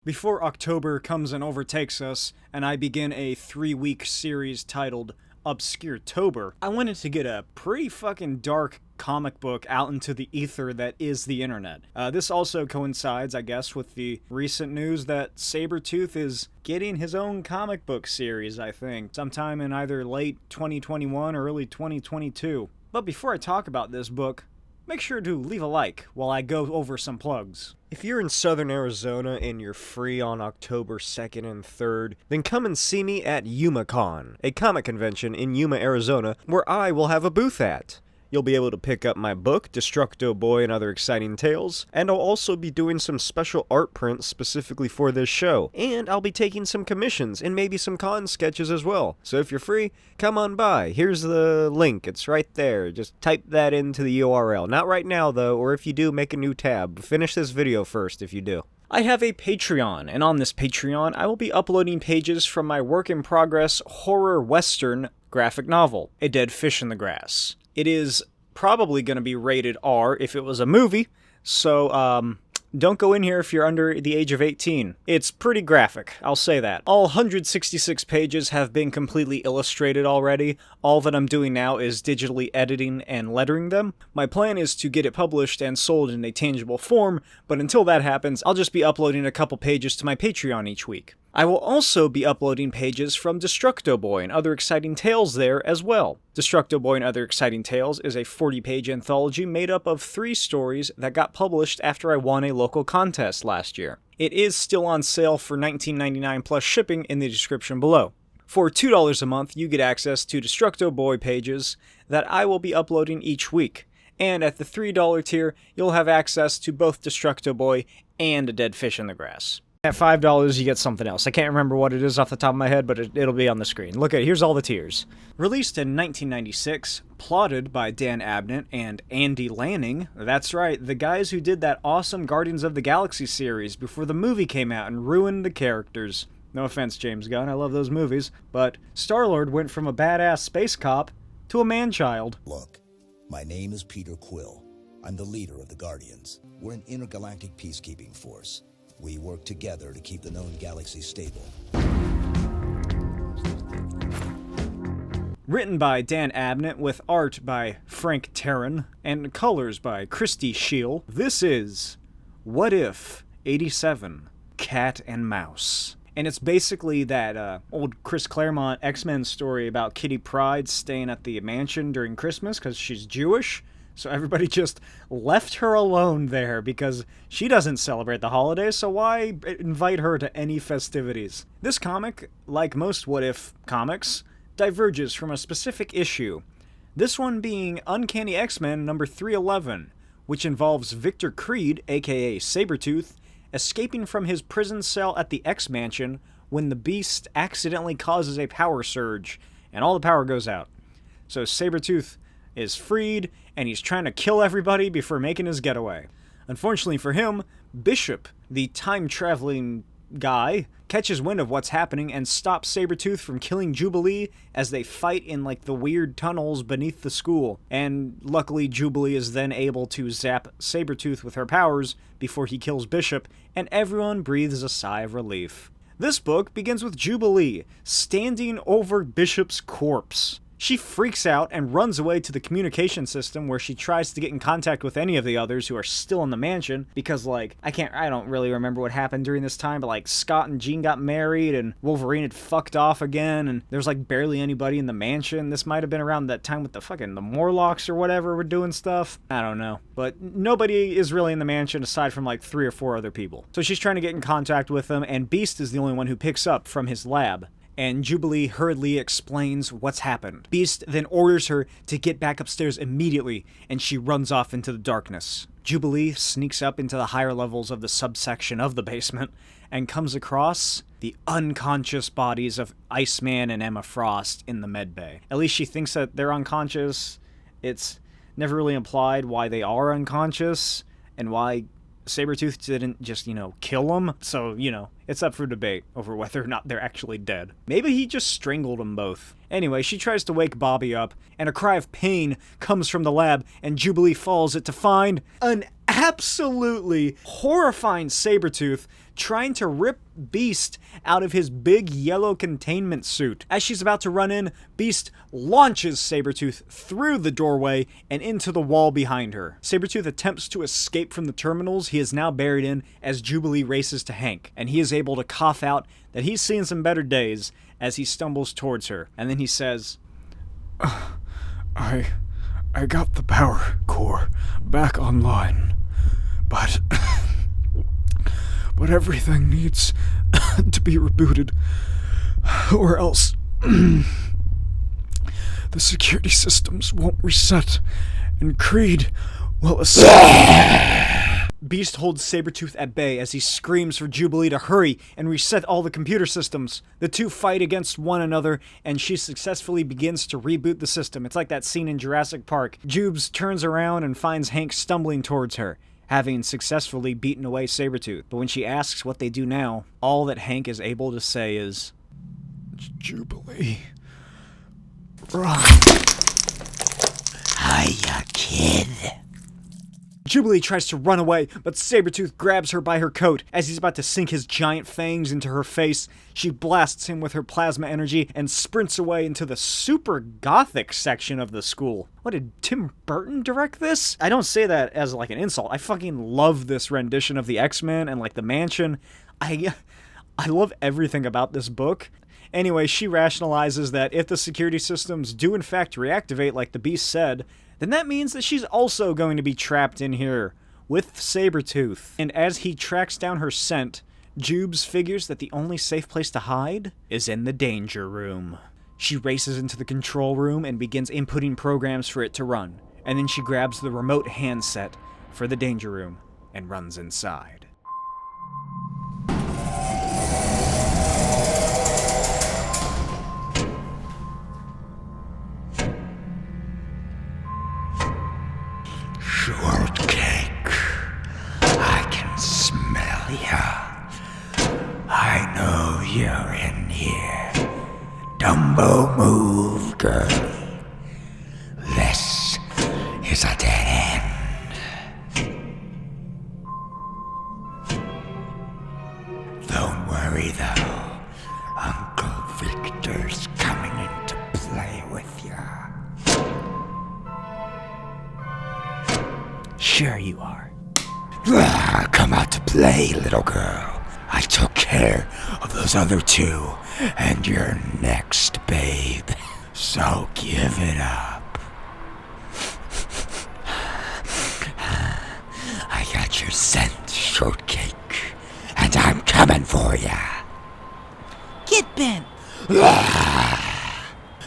Before October comes and overtakes us, and I begin a 3-week series titled Obscuretober, I wanted to get a pretty fucking dark comic book out into the ether that is the internet. This also coincides, I guess, with the recent news that Sabretooth is getting his own comic book series, I think, sometime in either late 2021 or early 2022. But before I talk about this book, make sure to leave a like while I go over some plugs. If you're in southern Arizona and you're free on October 2nd and 3rd, then come and see me at YumaCon, a comic convention in Yuma, Arizona, where I will have a booth at. You'll be able to pick up my book, Destructo Boy and Other Exciting Tales, and I'll also be doing some special art prints specifically for this show, and I'll be taking some commissions and maybe some con sketches as well. So if you're free, come on by. Here's the link, it's right there. Just type that into the URL. Not right now though, or if you do, make a new tab. Finish this video first if you do. I have a Patreon, and on this Patreon, I will be uploading pages from my work-in-progress horror western graphic novel, A Dead Fish in the Grass. It is probably going to be rated R if it was a movie, so don't go in here if you're under the age of 18. It's pretty graphic, I'll say that. All 166 pages have been completely illustrated already. All that I'm doing now is digitally editing and lettering them. My plan is to get it published and sold in a tangible form, but until that happens, I'll just be uploading a couple pages to my Patreon each week. I will also be uploading pages from Destructo Boy and Other Exciting Tales there as well. Destructo Boy and Other Exciting Tales is a 40-page anthology made up of 3 stories that got published after I won a local contest last year. It is still on sale for $19.99 plus shipping in the description below. For $2 a month, you get access to Destructo Boy pages that I will be uploading each week. And at the $3 tier, you'll have access to both Destructo Boy and A Dead Fish in the Grass. At $5, you get something else. I can't remember what it is off the top of my head, but it'll be on the screen. Look at it. Here's all the tiers. Released in 1996, plotted by Dan Abnett and Andy Lanning. That's right, the guys who did that awesome Guardians of the Galaxy series before the movie came out and ruined the characters. No offense, James Gunn, I love those movies. But Star-Lord went from a badass space cop to a man-child. Look, my name is Peter Quill. I'm the leader of the Guardians. We're an intergalactic peacekeeping force. We work together to keep the known galaxy stable. Written by Dan Abnett with art by Frank Terran and colors by Christy Scheel, this is What If 87, Cat and Mouse. And it's basically that old Chris Claremont X-Men story about Kitty Pryde staying at the mansion during Christmas because she's Jewish. So everybody just left her alone there because she doesn't celebrate the holidays, so why invite her to any festivities? This comic, like most What If comics, diverges from a specific issue. This one being Uncanny X-Men number 311, which involves Victor Creed, aka Sabretooth, escaping from his prison cell at the X-Mansion when the Beast accidentally causes a power surge, and all the power goes out. So Sabretooth is freed, and he's trying to kill everybody before making his getaway. Unfortunately for him, Bishop, the time-traveling guy, catches wind of what's happening and stops Sabretooth from killing Jubilee as they fight in like the weird tunnels beneath the school. And luckily Jubilee is then able to zap Sabretooth with her powers before he kills Bishop, and everyone breathes a sigh of relief. This book begins with Jubilee standing over Bishop's corpse. She freaks out and runs away to the communication system where she tries to get in contact with any of the others who are still in the mansion because, like, I don't really remember what happened during this time, but, like, Scott and Jean got married and Wolverine had fucked off again and there's, like, barely anybody in the mansion. This might have been around that time with the Morlocks or whatever were doing stuff. I don't know. But nobody is really in the mansion aside from, like, 3 or 4 other people. So she's trying to get in contact with them, and Beast is the only one who picks up from his lab. And Jubilee hurriedly explains what's happened. Beast then orders her to get back upstairs immediately, and she runs off into the darkness. Jubilee sneaks up into the higher levels of the subsection of the basement, and comes across the unconscious bodies of Iceman and Emma Frost in the medbay. At least she thinks that they're unconscious. It's never really implied why they are unconscious, and why Sabretooth didn't just, kill them. So, it's up for debate over whether or not they're actually dead. Maybe he just strangled them both. Anyway, she tries to wake Bobby up, and a cry of pain comes from the lab, and Jubilee follows it to find an absolutely horrifying Sabretooth trying to rip Beast out of his big yellow containment suit. As she's about to run in, Beast launches Sabretooth through the doorway and into the wall behind her. Sabretooth attempts to escape from the terminals he is now buried in as Jubilee races to Hank, and he is able to cough out that he's seen some better days as he stumbles towards her. And then he says, I got the power core back online, but everything needs to be rebooted, or else the security systems won't reset, and Creed will escape. Beast holds Sabretooth at bay as he screams for Jubilee to hurry and reset all the computer systems. The two fight against one another, and she successfully begins to reboot the system. It's like that scene in Jurassic Park. Jubes turns around and finds Hank stumbling towards her, having successfully beaten away Sabretooth. But when she asks what they do now, all that Hank is able to say is, Jubilee, run. Hiya, kid. Jubilee tries to run away, but Sabretooth grabs her by her coat. As he's about to sink his giant fangs into her face, she blasts him with her plasma energy and sprints away into the super gothic section of the school. What, did Tim Burton direct this? I don't say that as like an insult. I fucking love this rendition of the X-Men and like the mansion. I love everything about this book. Anyway, she rationalizes that if the security systems do in fact reactivate like the Beast said, then that means that she's also going to be trapped in here with Sabretooth. And as he tracks down her scent, Jubes figures that the only safe place to hide is in the danger room. She races into the control room and begins inputting programs for it to run. And then she grabs the remote handset for the danger room and runs inside. Shortcake, I can smell ya. I know you're in here. Dumbo move, girlie. This is a dead end. Don't worry though, Uncle Victor's coming in to play with ya. Sure you are. Come out to play, little girl. I took care of those other two, and you're next, babe. So give it up. I got your scent, Shortcake, and I'm coming for ya. Get bent!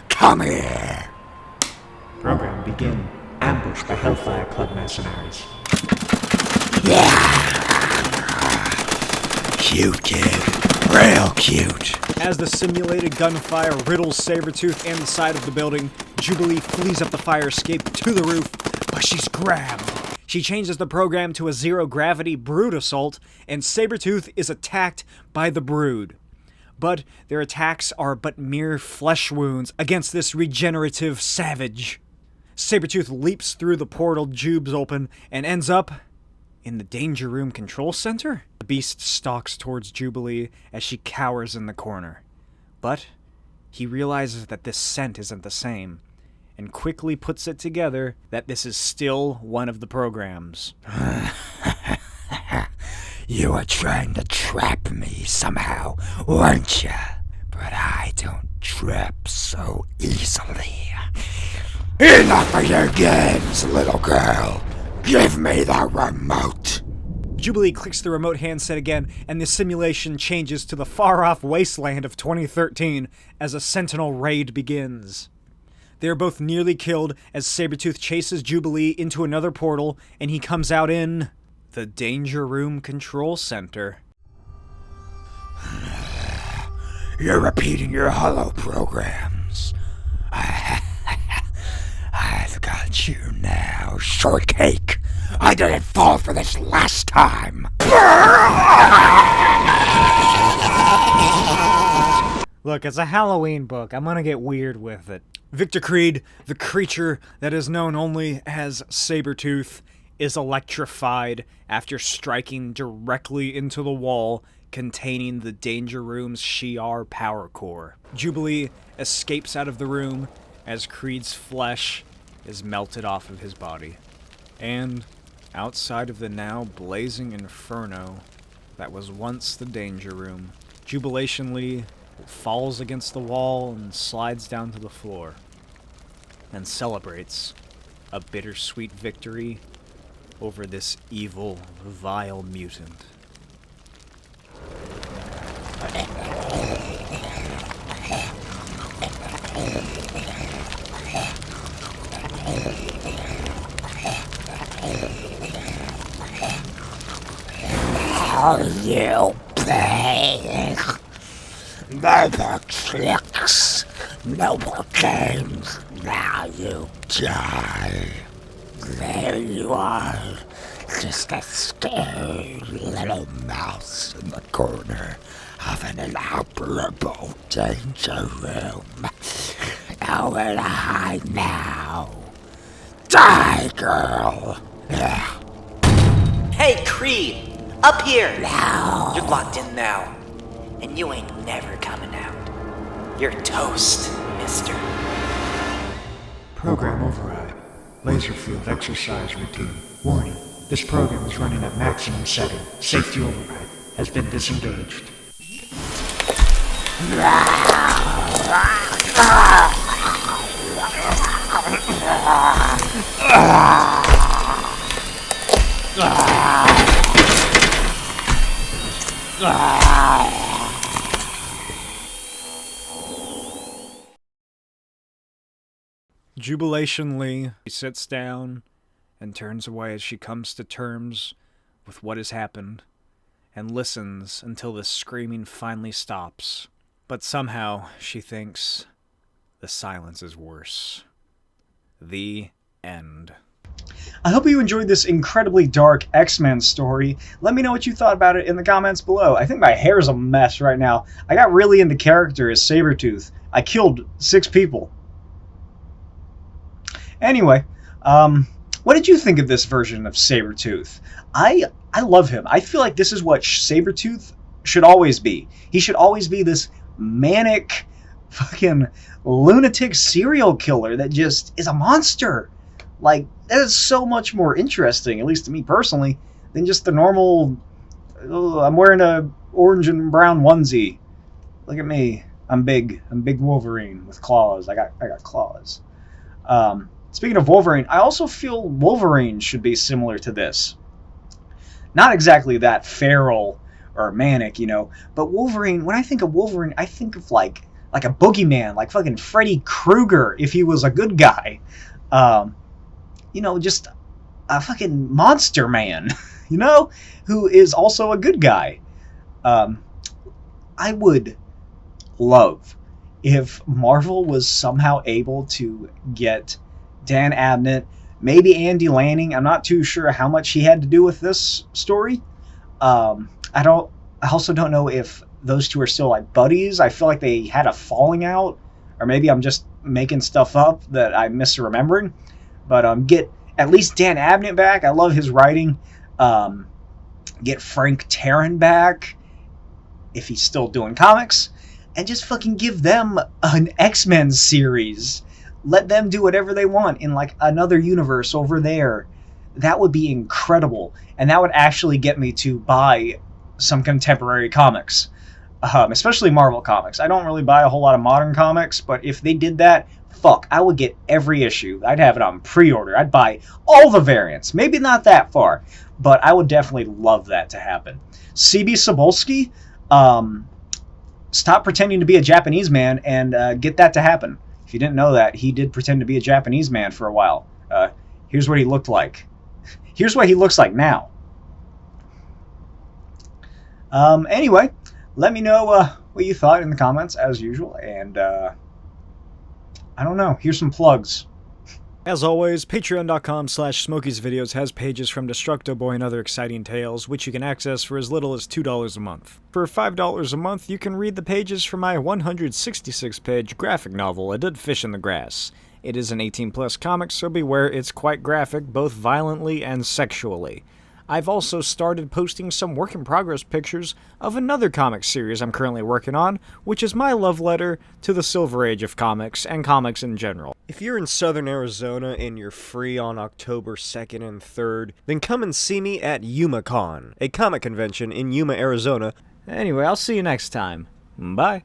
Come here. Program begin. Ambush by Hellfire Club mercenaries. Cute kid. Real cute. As the simulated gunfire riddles Sabretooth and the side of the building, Jubilee flees up the fire escape to the roof, but she's grabbed. She changes the program to a zero-gravity brood assault, and Sabretooth is attacked by the brood. But their attacks are but mere flesh wounds against this regenerative savage. Sabretooth leaps through the portal Jubes open and ends up in the Danger Room Control Center. The Beast stalks towards Jubilee as she cowers in the corner. But he realizes that this scent isn't the same, and quickly puts it together that this is still one of the programs. You were trying to trap me somehow, weren't you? But I don't trap so easily. Enough of your games, little girl. Give me the remote. Jubilee clicks the remote handset again, and the simulation changes to the far-off wasteland of 2013 as a Sentinel raid begins. They are both nearly killed as Sabretooth chases Jubilee into another portal, and he comes out in the Danger Room Control Center. You're repeating your hollow programs. I've got you now, Shortcake. I didn't fall for this last time. Look, it's a Halloween book. I'm gonna get weird with it. Victor Creed, the creature that is known only as Sabretooth, is electrified after striking directly into the wall containing the Danger Room's Shi'ar power core. Jubilee escapes out of the room as Creed's flesh is melted off of his body. And outside of the now blazing inferno that was once the Danger Room, Jubilation Lee falls against the wall and slides down to the floor and celebrates a bittersweet victory over this evil, vile mutant. Now you play. No more tricks, no more games. Now you die. There you are, just a scared little mouse in the corner of an inoperable danger room. Nowhere to hide now. Die, girl. Hey, Creed! Up here! No. You're locked in now. And you ain't never coming out. You're toast, mister. Program override. Laser field exercise routine. Warning. This program is running at maximum setting. Safety override has been disengaged. Jubilation Lee sits down and turns away as she comes to terms with what has happened and listens until the screaming finally stops. But somehow she thinks the silence is worse. The end. I hope you enjoyed this incredibly dark X-Men story. Let me know what you thought about it in the comments below. I think my hair's a mess right now. I got really into character as Sabretooth. I killed 6 people. Anyway, what did you think of this version of Sabretooth? I love him. I feel like this is what Sabretooth should always be. He should always be this manic, fucking lunatic serial killer that just is a monster. Like, that is so much more interesting, at least to me personally, than just the normal, I'm wearing a orange and brown onesie. Look at me. I'm big. I'm big Wolverine with claws. I got claws. Speaking of Wolverine, I also feel Wolverine should be similar to this. Not exactly that feral or manic, you know, but Wolverine, when I think of Wolverine, I think of like a boogeyman, like fucking Freddy Krueger if he was a good guy. You know, just a fucking monster man, you know, who is also a good guy. I would love if Marvel was somehow able to get Dan Abnett, maybe Andy Lanning. I'm not too sure how much he had to do with this story. I also don't know if those two are still like buddies. I feel like they had a falling out, or maybe I'm just making stuff up that I'm misremembering. But get at least Dan Abnett back. I love his writing. Get Frank Terran back, if he's still doing comics, and just fucking give them an X-Men series. Let them do whatever they want in like another universe over there. That would be incredible, and that would actually get me to buy some contemporary comics, especially Marvel comics. I don't really buy a whole lot of modern comics, but if they did that, fuck, I would get every issue. I'd have it on pre-order. I'd buy all the variants. Maybe not that far, but I would definitely love that to happen. CB Cebulski, stop pretending to be a Japanese man and get that to happen. If you didn't know that, he did pretend to be a Japanese man for a while. Here's what he looked like. Here's what he looks like now. Anyway, let me know what you thought in the comments, as usual, and I don't know. Here's some plugs. As always, patreon.com/smokey'svideos has pages from Destructo Boy and other exciting tales, which you can access for as little as $2 a month. For $5 a month, you can read the pages from my 166-page graphic novel, A Dead Fish in the Grass. It is an 18+ comic, so beware it's quite graphic, both violently and sexually. I've also started posting some work-in-progress pictures of another comic series I'm currently working on, which is my love letter to the Silver Age of comics, and comics in general. If you're in southern Arizona and you're free on October 2nd and 3rd, then come and see me at YumaCon, a comic convention in Yuma, Arizona. Anyway, I'll see you next time. Bye.